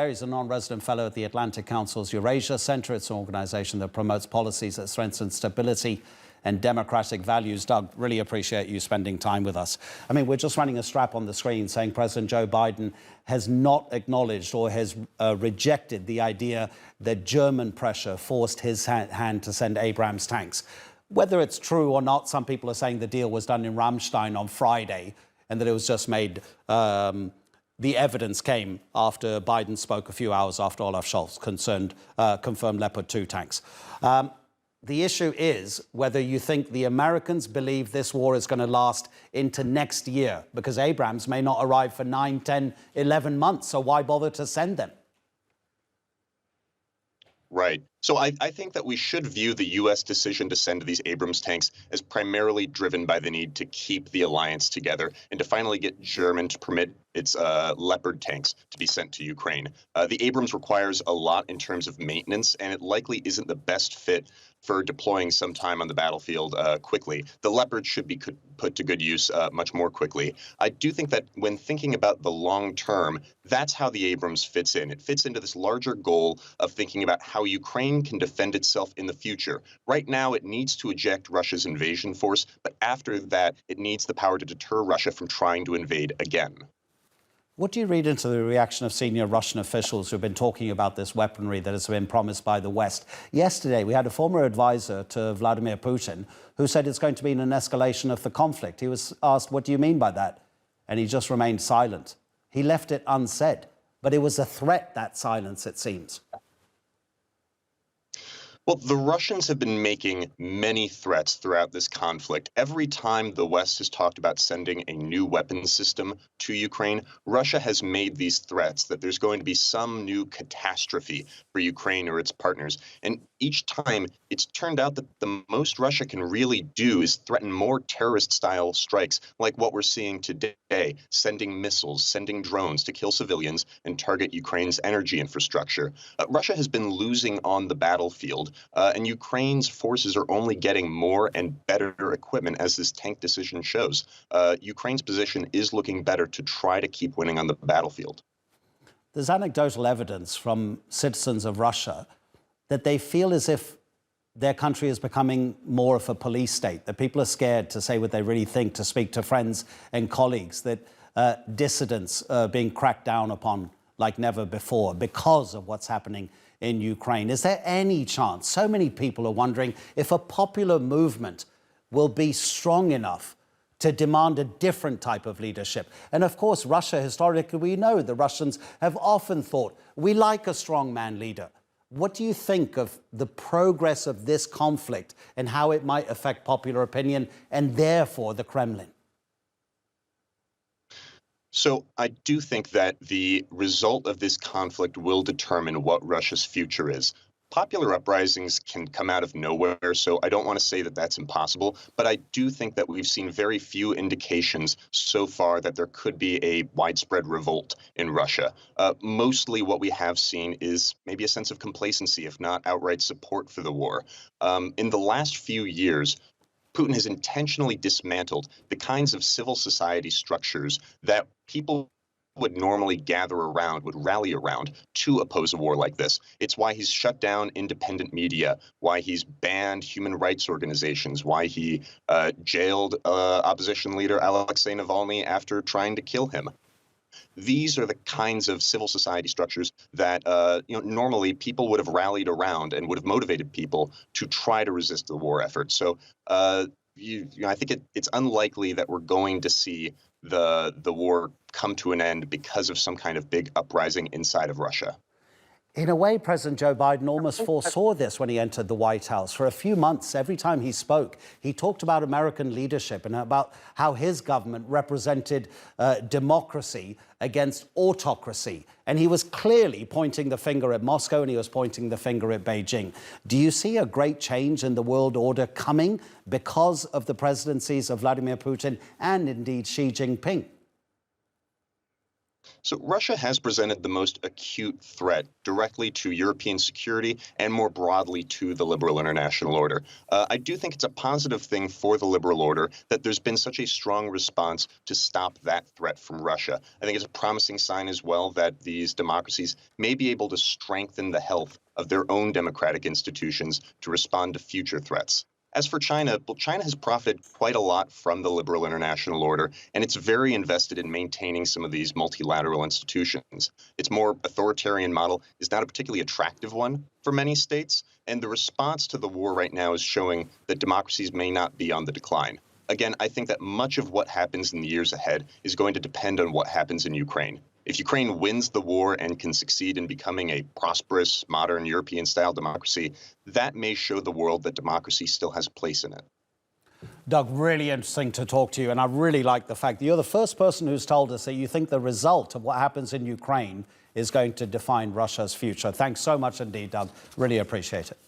He's a non-resident fellow at the Atlantic Council's Eurasia Center. It's an organization that promotes policies that strengthen stability and democratic values. Doug, really appreciate you spending time with us. I mean, we're just running a strap on the screen saying President Joe Biden has not acknowledged or has rejected the idea that German pressure forced his hand to send Abrams tanks. Whether it's true or not, some people are saying the deal was done in Ramstein on Friday and that it was just made... The evidence came after Biden spoke a few hours after Olaf Scholz confirmed Leopard 2 tanks. The issue is whether you think the Americans believe this war is going to last into next year, because Abrams may not arrive for 9, 10, 11 months. So why bother to send them? Right. So I think that we should view the U.S. decision to send these Abrams tanks as primarily driven by the need to keep the alliance together and to finally get Germany to permit its Leopard tanks to be sent to Ukraine. The Abrams requires a lot in terms of maintenance, and it likely isn't the best fit for deploying sometime on the battlefield quickly. The Leopard should be put to good use much more quickly. I do think that when thinking about the long term, that's how the Abrams fits in. It fits into this larger goal of thinking about how Ukraine can defend itself in the future. Right now, it needs to eject Russia's invasion force, but after that, it needs the power to deter Russia from trying to invade again. What do you read into the reaction of senior Russian officials who've been talking about this weaponry that has been promised by the West? Yesterday, we had a former advisor to Vladimir Putin who said it's going to be an escalation of the conflict. He was asked, what do you mean by that? And he just remained silent. He left it unsaid. But it was a threat, that silence, it seems. Well, the Russians have been making many threats throughout this conflict. Every time the West has talked about sending a new weapons system to Ukraine, Russia has made these threats that there's going to be some new catastrophe for Ukraine or its partners. And each time, it's turned out that the most Russia can really do is threaten more terrorist-style strikes like what we're seeing today, sending missiles, sending drones to kill civilians and target Ukraine's energy infrastructure. Russia has been losing on the battlefield. And Ukraine's forces are only getting more and better equipment, as this tank decision shows. Ukraine's position is looking better to try to keep winning on the battlefield. There's anecdotal evidence from citizens of Russia that they feel as if their country is becoming more of a police state, that people are scared to say what they really think, to speak to friends and colleagues, that dissidents are being cracked down upon like never before because of what's happening in Ukraine. Is there any chance? So many people are wondering if a popular movement will be strong enough to demand a different type of leadership. And of course, Russia, historically, we know the Russians have often thought, we like a strongman leader. What do you think of the progress of this conflict and how it might affect popular opinion and therefore the Kremlin? So I do think that the result of this conflict will determine what Russia's future is. Popular uprisings can come out of nowhere, so I don't want to say that that's impossible, but I do think that we've seen very few indications so far that there could be a widespread revolt in Russia. Mostly what we have seen is maybe a sense of complacency, if not outright support for the war. In the last few years, Putin has intentionally dismantled the kinds of civil society structures that people would normally gather around, would rally around to oppose a war like this. It's why he's shut down independent media, why he's banned human rights organizations, why he jailed opposition leader Alexei Navalny after trying to kill him. These are the kinds of civil society structures that normally people would have rallied around and would have motivated people to try to resist the war effort. So I think it's unlikely that we're going to see the war come to an end because of some kind of big uprising inside of Russia. In a way, President Joe Biden almost foresaw this when he entered the White House. For a few months, every time he spoke, he talked about American leadership and about how his government represented democracy against autocracy. And he was clearly pointing the finger at Moscow and he was pointing the finger at Beijing. Do you see a great change in the world order coming because of the presidencies of Vladimir Putin and indeed Xi Jinping? So Russia has presented the most acute threat directly to European security and more broadly to the liberal international order. I do think it's a positive thing for the liberal order that there's been such a strong response to stop that threat from Russia. I think it's a promising sign as well that these democracies may be able to strengthen the health of their own democratic institutions to respond to future threats. As for China, well, China has profited quite a lot from the liberal international order, and it's very invested in maintaining some of these multilateral institutions. Its more authoritarian model is not a particularly attractive one for many states, and the response to the war right now is showing that democracies may not be on the decline. Again, I think that much of what happens in the years ahead is going to depend on what happens in Ukraine. If Ukraine wins the war and can succeed in becoming a prosperous, modern European-style democracy, that may show the world that democracy still has a place in it. Doug, really interesting to talk to you, and I really like the fact that you're the first person who's told us that you think the result of what happens in Ukraine is going to define Russia's future. Thanks so much indeed, Doug. Really appreciate it.